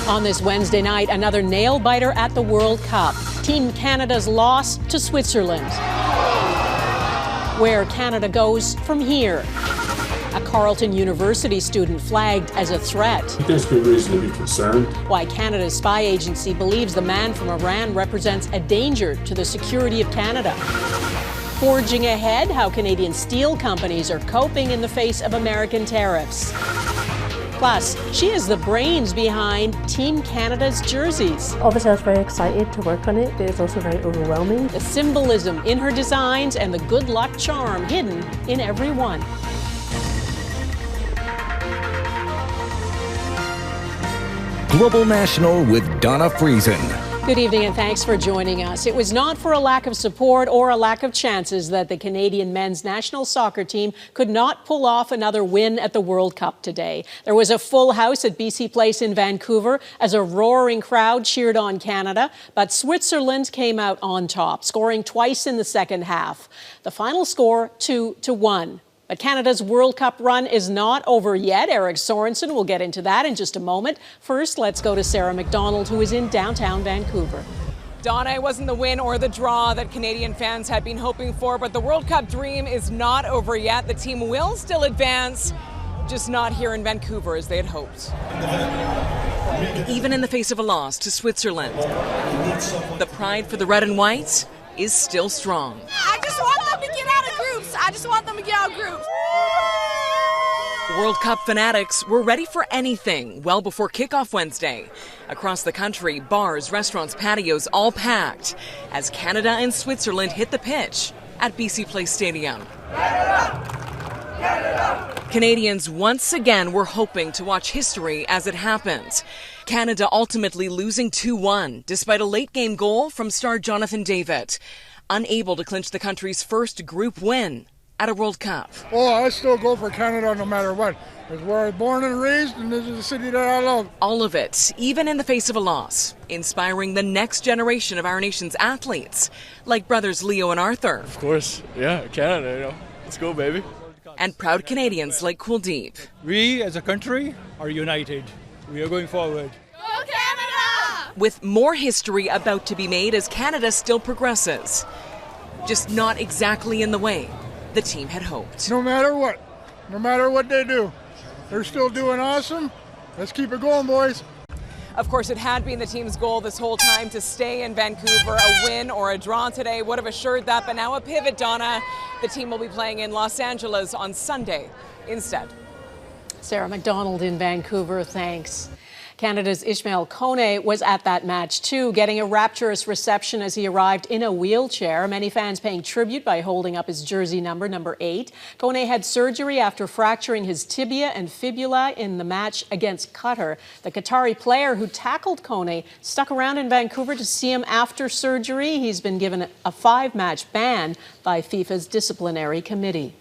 On this Wednesday night, another nail-biter at the World Cup. Team Canada's loss to Switzerland. Where Canada goes from here. A Carleton University student flagged as a threat. There's good reason to be concerned. Why Canada's spy agency believes the man from Iran represents a danger to the security of Canada. Forging ahead, how Canadian steel companies are coping in the face of American tariffs. Plus, she is the brains behind Team Canada's jerseys. Obviously, I was very excited to work on it, but it's also very overwhelming. The symbolism in her designs and the good luck charm hidden in every one. Global National with Donna Friesen. Good evening and thanks for joining us. It was not for a lack of support or a lack of chances that the Canadian men's national soccer team could not pull off another win at the World Cup today. There was a full house at BC Place in Vancouver as a roaring crowd cheered on Canada, but Switzerland came out on top, scoring twice in the second half. The final score 2-1. But Canada's World Cup run is not over yet. Eric Sorensen will get into that in just a moment. First, let's go to Sarah MacDonald, who is in downtown Vancouver. Donna, it wasn't the win or the draw that Canadian fans had been hoping for, but the World Cup dream is not over yet. The team will still advance, just not here in Vancouver as they had hoped. Even in the face of a loss to Switzerland, the pride for the red and white is still strong. I just want them to get out of groups. I just want them to get out of groups. World Cup fanatics were ready for anything well before kickoff Wednesday. Across the country, bars, restaurants, patios, all packed as Canada and Switzerland hit the pitch at BC Place Stadium. Canadians once again were hoping to watch history as it happened. Canada ultimately losing 2-1 despite a late game goal from star Jonathan David, unable to clinch the country's first group win at a World Cup. Oh, I still go for Canada no matter what. It's where I was born and raised, and this is the city that I love. All of it, even in the face of a loss, inspiring the next generation of our nation's athletes, like brothers Leo and Arthur. Of course, yeah, Canada, let's go, baby. And proud Canadians like Kuldeep. We, as a country, are united. We are going forward. Go Canada! With more history about to be made as Canada still progresses. Just not exactly in the way the team had hoped. No matter what they do, they're still doing awesome. Let's keep it going, boys. Of course, it had been the team's goal this whole time to stay in Vancouver. A win or a draw today would have assured that, but now a pivot, Donna. The team will be playing in Los Angeles on Sunday instead. Sarah MacDonald in Vancouver, thanks. Canada's Ishmael Kone was at that match too, getting a rapturous reception as he arrived in a wheelchair. Many fans paying tribute by holding up his jersey number 8. Kone had surgery after fracturing his tibia and fibula in the match against Qatar. The Qatari player who tackled Kone stuck around in Vancouver to see him after surgery. He's been given a 5-match ban by FIFA's disciplinary committee.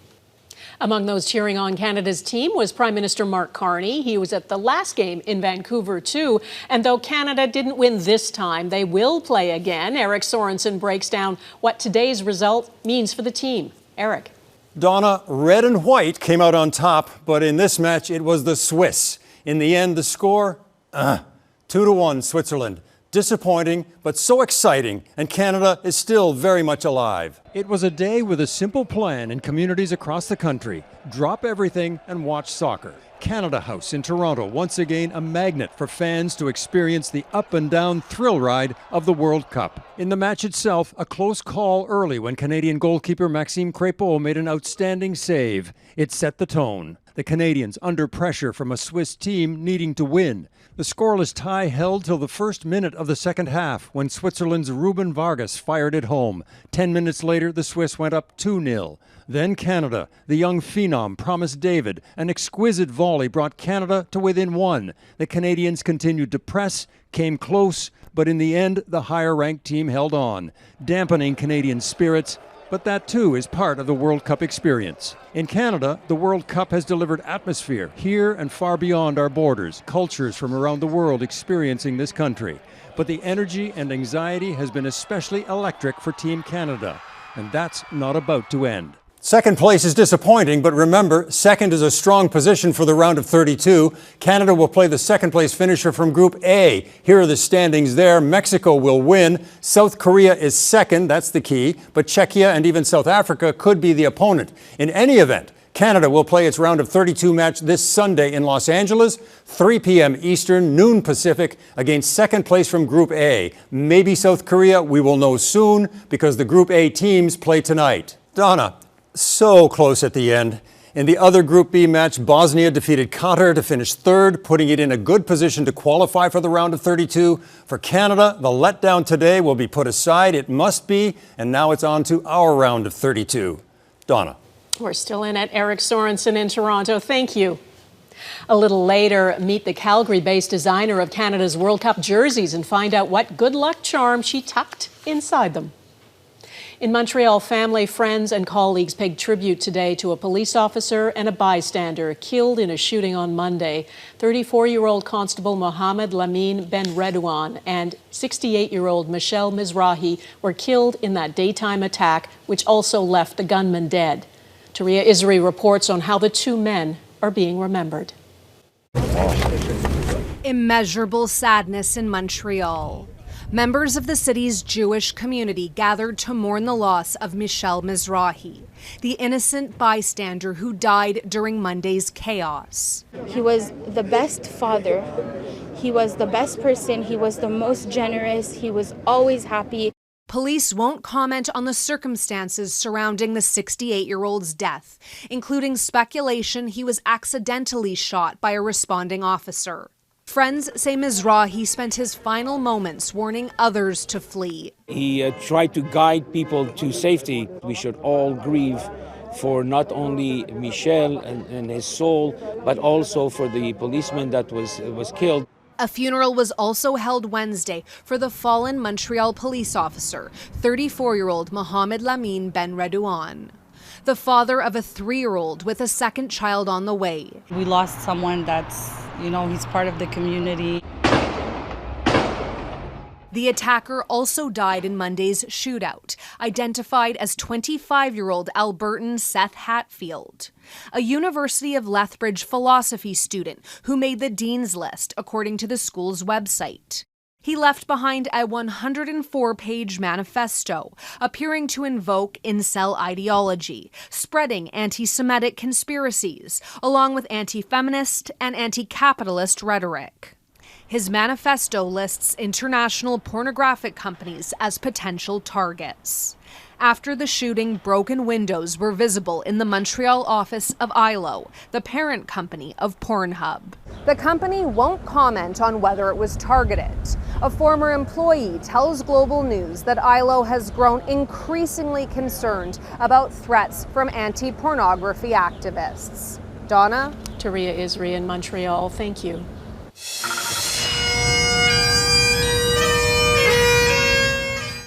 Among those cheering on Canada's team was Prime Minister Mark Carney. He was at the last game in Vancouver too. And though Canada didn't win this time, they will play again. Eric Sorensen breaks down what today's result means for the team. Eric. Donna, red and white came out on top, but in this match it was the Swiss. In the end, the score, 2-1 Switzerland. Disappointing, but so exciting, and Canada is still very much alive. It was a day with a simple plan in communities across the country. Drop everything and watch soccer. Canada House in Toronto, once again a magnet for fans to experience the up-and-down thrill ride of the World Cup. In the match itself, a close call early when Canadian goalkeeper Maxime Crépeau made an outstanding save. It set the tone. The Canadians under pressure from a Swiss team needing to win. The scoreless tie held till the first minute of the second half when Switzerland's Ruben Vargas fired it home. 10 minutes later, the Swiss went up 2-0. Then Canada, the young phenom promised David. An exquisite volley brought Canada to within 1. The Canadians continued to press, came close, but in the end, the higher-ranked team held on, dampening Canadian spirits. But that too is part of the World Cup experience. In Canada, the World Cup has delivered atmosphere here and far beyond our borders, cultures from around the world experiencing this country. But the energy and anxiety has been especially electric for Team Canada, and that's not about to end. Second place is disappointing, but remember, second is a strong position for the round of 32. Canada will play the second place finisher from Group A. Here are the standings there. Mexico will win. South Korea is second, that's the key, but Czechia and even South Africa could be the opponent. In any event, Canada will play its round of 32 match this Sunday in Los Angeles, 3 p.m. Eastern, noon Pacific, against second place from Group A. Maybe South Korea, we will know soon, because the Group A teams play tonight. Donna, so close at the end. In the other Group B match, Bosnia defeated Qatar to finish third, putting it in a good position to qualify for the round of 32. For Canada, the letdown today will be put aside. It must be, and now it's on to our round of 32. Donna. We're still in at Eric Sorensen in Toronto. Thank you. A little later, meet the Calgary-based designer of Canada's World Cup jerseys and find out what good luck charm she tucked inside them. In Montreal, family, friends and colleagues paid tribute today to a police officer and a bystander killed in a shooting on Monday. 34-year-old Constable Mohamed Lamine Ben Redouane and 68-year-old Michelle Mizrahi were killed in that daytime attack, which also left the gunman dead. Taria Isri reports on how the two men are being remembered. Immeasurable sadness in Montreal. Members of the city's Jewish community gathered to mourn the loss of Michelle Mizrahi, the innocent bystander who died during Monday's chaos. He was the best father. He was the best person. He was the most generous. He was always happy. Police won't comment on the circumstances surrounding the 68-year-old's death, including speculation he was accidentally shot by a responding officer. Friends say Mizrahi spent his final moments warning others to flee. He tried to guide people to safety. We should all grieve for not only Michel and his soul, but also for the policeman that was killed. A funeral was also held Wednesday for the fallen Montreal police officer, 34-year-old Mohamed Lamine Ben Redouane, the father of a 3-year-old with a second child on the way. We lost someone that's, he's part of the community. The attacker also died in Monday's shootout, identified as 25-year-old Albertan Seth Hatfield, a University of Lethbridge philosophy student who made the dean's list, according to the school's website. He left behind a 104-page manifesto, appearing to invoke incel ideology, spreading anti-Semitic conspiracies, along with anti-feminist and anti-capitalist rhetoric. His manifesto lists international pornographic companies as potential targets. After the shooting, broken windows were visible in the Montreal office of ILO, the parent company of Pornhub. The company won't comment on whether it was targeted. A former employee tells Global News that ILO has grown increasingly concerned about threats from anti-pornography activists. Donna? Taria Isri in Montreal, thank you.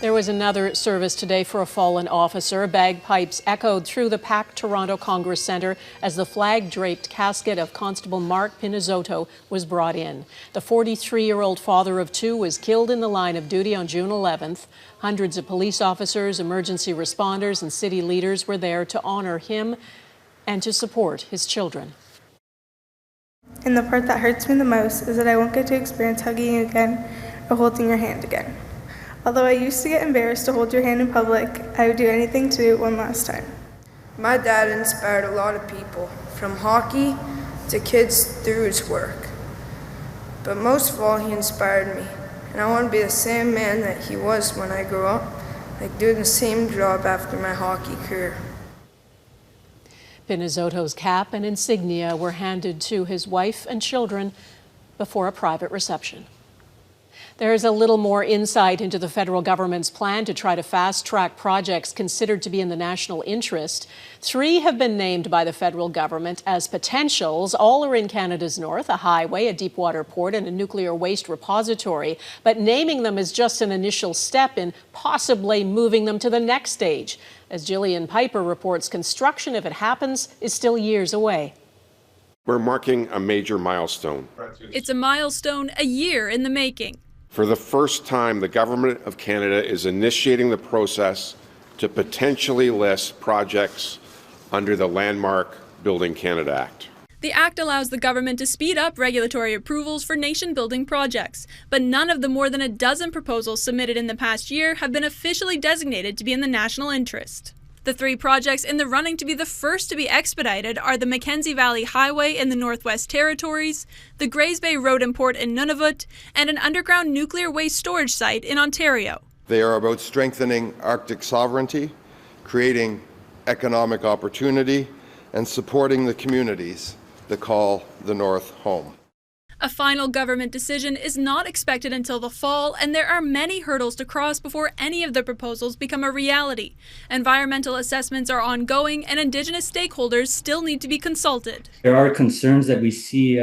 There was another service today for a fallen officer. Bagpipes echoed through the packed Toronto Congress Centre as the flag-draped casket of Constable Mark Pinizotto was brought in. The 43-year-old father of 2 was killed in the line of duty on June 11th. Hundreds of police officers, emergency responders, and city leaders were there to honour him and to support his children. And the part that hurts me the most is that I won't get to experience hugging you again or holding your hand again. Although I used to get embarrassed to hold your hand in public, I would do anything to do it one last time. My dad inspired a lot of people, from hockey to kids through his work. But most of all, he inspired me. And I want to be the same man that he was when I grew up, like doing the same job after my hockey career. Pinizotto's cap and insignia were handed to his wife and children before a private reception. There is a little more insight into the federal government's plan to try to fast-track projects considered to be in the national interest. 3 have been named by the federal government as potentials. All are in Canada's north, a highway, a deep-water port, and a nuclear waste repository. But naming them is just an initial step in possibly moving them to the next stage. As Gillian Piper reports, construction, if it happens, is still years away. We're marking a major milestone. It's a milestone a year in the making. For the first time, the Government of Canada is initiating the process to potentially list projects under the landmark Building Canada Act. The act allows the government to speed up regulatory approvals for nation-building projects, but none of the more than a dozen proposals submitted in the past year have been officially designated to be in the national interest. The 3 projects in the running to be the first to be expedited are the Mackenzie Valley Highway in the Northwest Territories, the Grays Bay Road and Port in Nunavut, and an underground nuclear waste storage site in Ontario. They are about strengthening Arctic sovereignty, creating economic opportunity, and supporting the communities that call the North home. A final government decision is not expected until the fall, and there are many hurdles to cross before any of the proposals become a reality. Environmental assessments are ongoing, and Indigenous stakeholders still need to be consulted. There are concerns that we see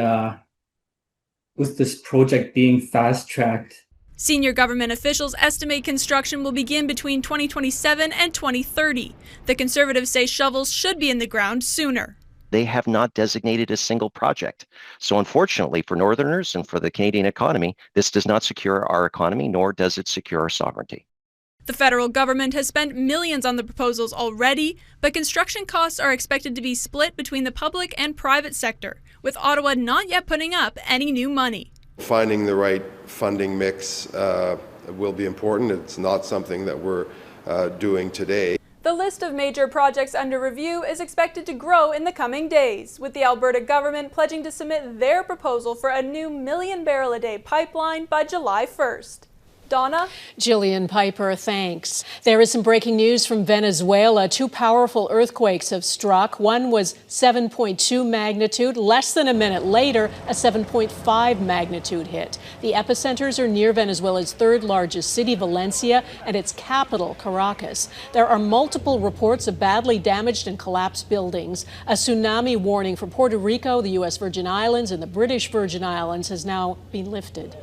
with this project being fast-tracked. Senior government officials estimate construction will begin between 2027 and 2030. The Conservatives say shovels should be in the ground sooner. They have not designated a single project. So unfortunately for Northerners and for the Canadian economy, this does not secure our economy, nor does it secure our sovereignty. The federal government has spent millions on the proposals already, but construction costs are expected to be split between the public and private sector, with Ottawa not yet putting up any new money. Finding the right funding mix will be important. It's not something that we're doing today. The list of major projects under review is expected to grow in the coming days, with the Alberta government pledging to submit their proposal for a new 1 million barrel a day pipeline by July 1st. Donna? Jillian Piper, thanks. There is some breaking news from Venezuela. 2 powerful earthquakes have struck. One was 7.2 magnitude. Less than a minute later, a 7.5 magnitude hit. The epicenters are near Venezuela's 3rd largest city, Valencia, and its capital, Caracas. There are multiple reports of badly damaged and collapsed buildings. A tsunami warning for Puerto Rico, the U.S. Virgin Islands, and the British Virgin Islands has now been lifted.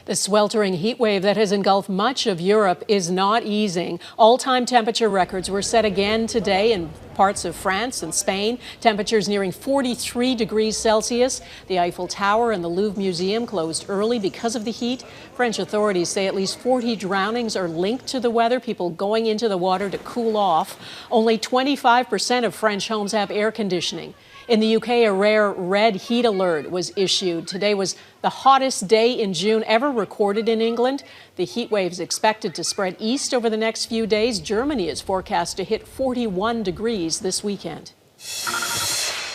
The sweltering heat wave that has engulfed much of Europe is not easing. All-time temperature records were set again today in parts of France and Spain. Temperatures nearing 43 degrees Celsius. The Eiffel Tower and the Louvre Museum closed early because of the heat. French authorities say at least 40 drownings are linked to the weather, people going into the water to cool off. Only 25% of French homes have air conditioning. In the UK, a rare red heat alert was issued. Today was the hottest day in June ever recorded in England. The heat wave is expected to spread east over the next few days. Germany is forecast to hit 41 degrees this weekend.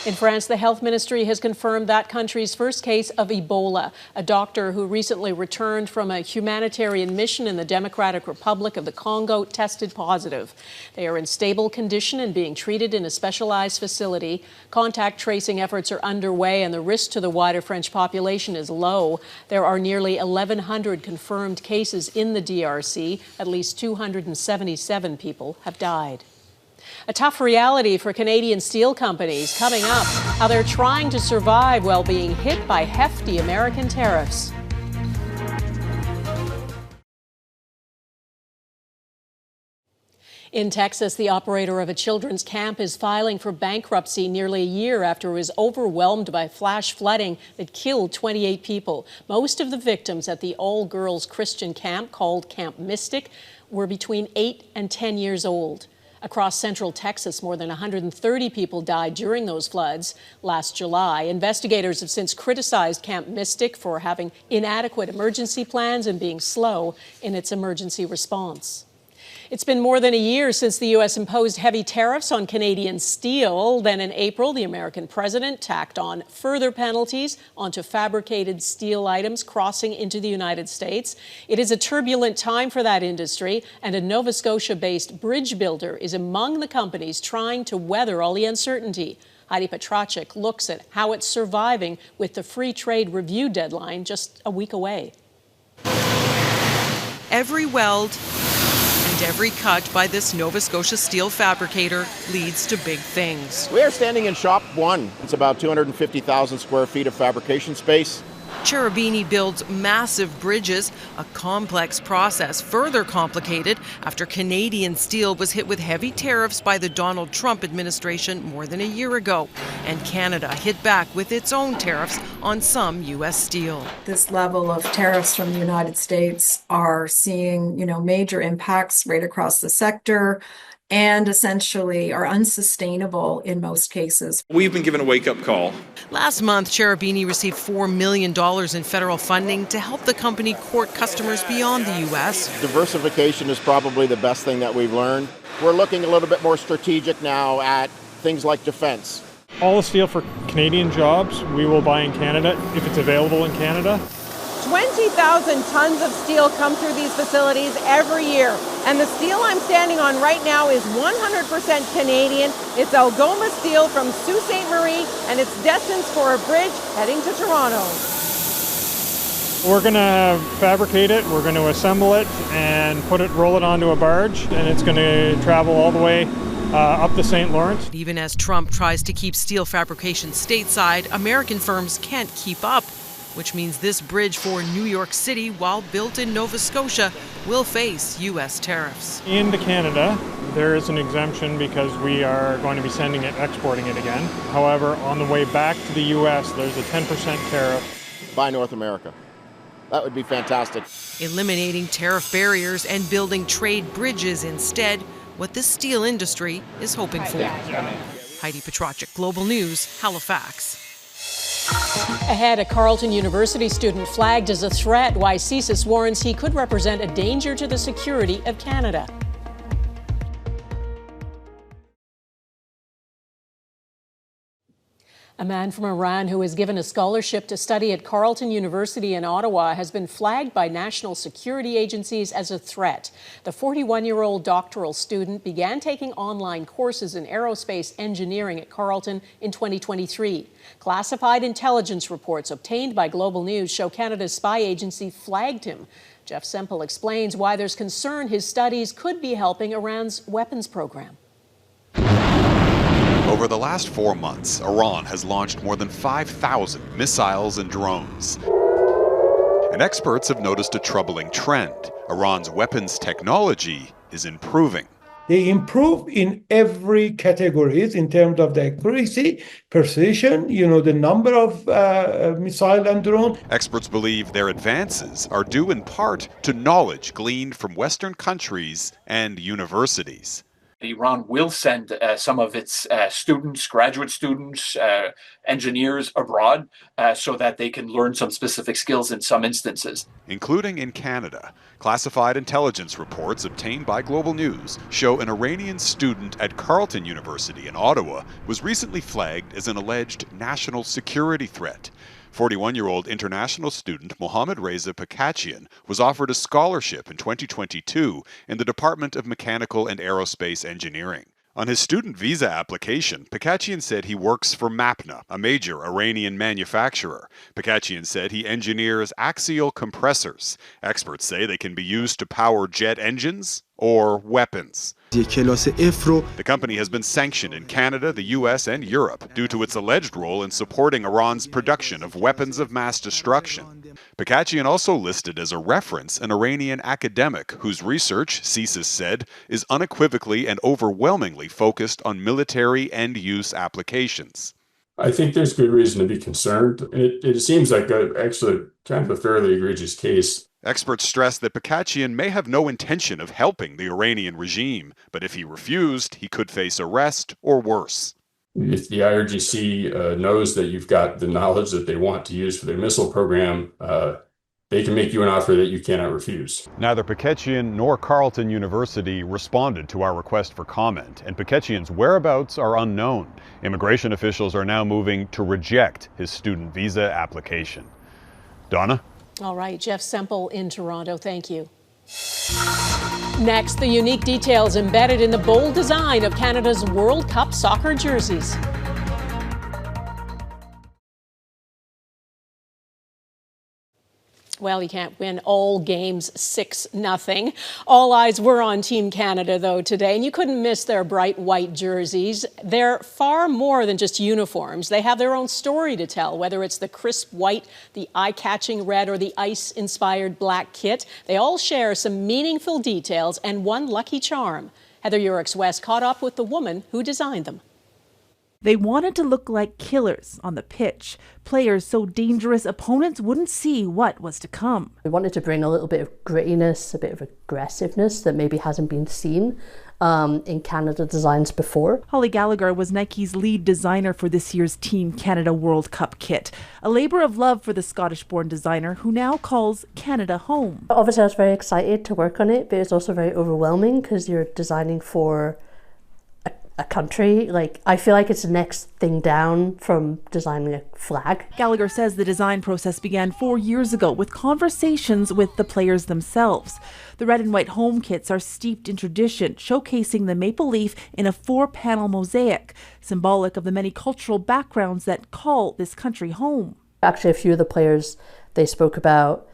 In France, the health ministry has confirmed that country's first case of Ebola. A doctor who recently returned from a humanitarian mission in the Democratic Republic of the Congo tested positive. They are in stable condition and being treated in a specialized facility. Contact tracing efforts are underway, and the risk to the wider French population is low. There are nearly 1,100 confirmed cases in the DRC. At least 277 people have died. A tough reality for Canadian steel companies. Coming up, how they're trying to survive while being hit by hefty American tariffs. In Texas, the operator of a children's camp is filing for bankruptcy nearly a year after it was overwhelmed by flash flooding that killed 28 people. Most of the victims at the all-girls Christian camp, called Camp Mystic, were between 8 and 10 years old. Across central Texas, more than 130 people died during those floods last July. Investigators have since criticized Camp Mystic for having inadequate emergency plans and being slow in its emergency response. It's been more than a year since the U.S. imposed heavy tariffs on Canadian steel. Then in April, the American president tacked on further penalties onto fabricated steel items crossing into the United States. It is a turbulent time for that industry, and a Nova Scotia-based bridge builder is among the companies trying to weather all the uncertainty. Heidi Petracek looks at how it's surviving with the free trade review deadline just a week away. Every weld and every cut by this Nova Scotia steel fabricator leads to big things. We are standing in Shop 1. It's about 250,000 square feet of fabrication space. Cherubini builds massive bridges, a complex process further complicated after Canadian steel was hit with heavy tariffs by the Donald Trump administration more than a year ago, and Canada hit back with its own tariffs on some U.S. steel. This level of tariffs from the United States are seeing, major impacts right across the sector. and essentially are unsustainable in most cases. We've been given a wake-up call. Last month, Cherubini received $4 million in federal funding to help the company court customers beyond the U.S. Diversification is probably the best thing that we've learned. We're looking a little bit more strategic now at things like defense. All the steel for Canadian jobs we will buy in Canada if it's available in Canada. 20,000 tons of steel come through these facilities every year. And the steel I'm standing on right now is 100% Canadian. It's Algoma steel from Sault Ste. Marie, and it's destined for a bridge heading to Toronto. We're going to fabricate it, we're going to assemble it, and roll it onto a barge, and it's going to travel all the way up the St. Lawrence. Even as Trump tries to keep steel fabrication stateside, American firms can't keep up, which means this bridge for New York City, while built in Nova Scotia, will face U.S. tariffs. Into Canada, there is an exemption because we are going to be exporting it again. However, on the way back to the U.S., there's a 10% tariff. Buy North America. That would be fantastic. Eliminating tariff barriers and building trade bridges instead, what the steel industry is hoping for. Heidi Petracek, Global News, Halifax. Ahead, a Carleton University student flagged as a threat, why CSIS warns he could represent a danger to the security of Canada. A man from Iran who was given a scholarship to study at Carleton University in Ottawa has been flagged by national security agencies as a threat. The 41-year-old doctoral student began taking online courses in aerospace engineering at Carleton in 2023. Classified intelligence reports obtained by Global News show Canada's spy agency flagged him. Jeff Semple explains why there's concern his studies could be helping Iran's weapons program. Over the last 4 months, Iran has launched more than 5,000 missiles and drones. And experts have noticed a troubling trend. Iran's weapons technology is improving. They improve in every categories in terms of the accuracy, precision, the number of missile and drone. Experts believe their advances are due in part to knowledge gleaned from Western countries and universities. Iran will send some of its students, graduate students, engineers abroad so that they can learn some specific skills in some instances. Including in Canada. Classified intelligence reports obtained by Global News show an Iranian student at Carleton University in Ottawa was recently flagged as an alleged national security threat. 41-year-old international student Mohammad Reza Petracek was offered a scholarship in 2022 in the Department of Mechanical and Aerospace Engineering. On his student visa application, Petracek said he works for MAPNA, a major Iranian manufacturer. Petracek said he engineers axial compressors. Experts say they can be used to power jet engines or weapons. The company has been sanctioned in Canada, the U.S., and Europe due to its alleged role in supporting Iran's production of weapons of mass destruction. Petracek also listed as a reference an Iranian academic whose research, CSIS said, is unequivocally and overwhelmingly focused on military end-use applications. I think there's good reason to be concerned. It seems like actually kind of a fairly egregious case. Experts stress that Petracek may have no intention of helping the Iranian regime, but if he refused, he could face arrest or worse. If the IRGC knows that you've got the knowledge that they want to use for their missile program, they can make you an offer that you cannot refuse. Neither Petracek nor Carleton University responded to our request for comment, and Petracek's whereabouts are unknown. Immigration officials are now moving to reject his student visa application. Donna? All right, Jeff Semple in Toronto, thank you. Next, the unique details embedded in the bold design of Canada's World Cup soccer jerseys. Well, you can't win all games 6-0. All eyes were on Team Canada, though, today, and you couldn't miss their bright white jerseys. They're far more than just uniforms. They have their own story to tell, whether it's the crisp white, the eye-catching red, or the ice-inspired black kit. They all share some meaningful details and one lucky charm. Heather Yourex-West caught up with the woman who designed them. They wanted to look like killers on the pitch, players so dangerous opponents wouldn't see what was to come. We wanted to bring a little bit of grittiness, a bit of aggressiveness that maybe hasn't been seen in Canada designs before. Holly Gallacher was Nike's lead designer for this year's Team Canada World Cup kit, a labor of love for the Scottish-born designer who now calls Canada home. Obviously, I was very excited to work on it, but it's also very overwhelming because you're designing for a country. Like, I feel like it's the next thing down from designing a flag. Gallacher says the design process began 4 years ago with conversations with the players themselves. The red and white home kits are steeped in tradition, showcasing the maple leaf in a 4-panel mosaic, symbolic of the many cultural backgrounds that call this country home. Actually, a few of the players, they spoke about,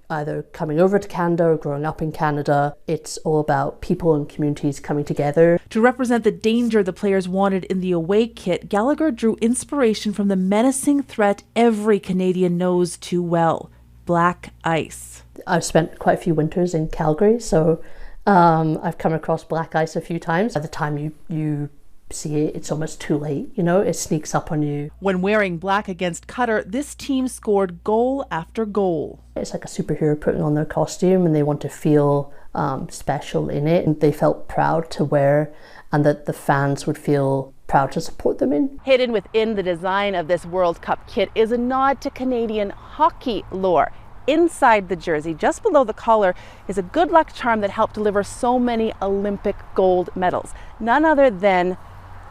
either coming over to Canada or growing up in Canada. It's all about people and communities coming together. To represent the danger the players wanted in the away kit, Gallacher drew inspiration from the menacing threat every Canadian knows too well: black ice. I've spent quite a few winters in Calgary, so I've come across black ice a few times. By the time you see it, it's almost too late, it sneaks up on you. When wearing black against Qatar, this team scored goal after goal. It's like a superhero putting on their costume, and they want to feel special in it. And they felt proud to wear, and that the fans would feel proud to support them in. Hidden within the design of this World Cup kit is a nod to Canadian hockey lore. Inside the jersey, just below the collar, is a good luck charm that helped deliver so many Olympic gold medals. None other than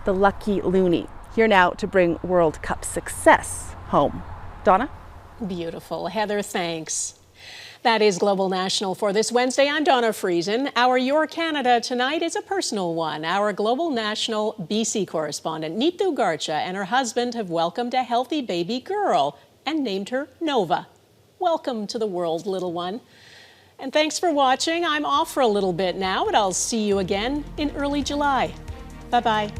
the Lucky Loonie, here now to bring World Cup success home. Donna? Beautiful. Heather, thanks. That is Global National for this Wednesday. I'm Donna Friesen. Our Your Canada tonight is a personal one. Our Global National BC correspondent, Neetu Garcha, and her husband have welcomed a healthy baby girl and named her Nova. Welcome to the world, little one. And thanks for watching. I'm off for a little bit now, but I'll see you again in early July. Bye-bye.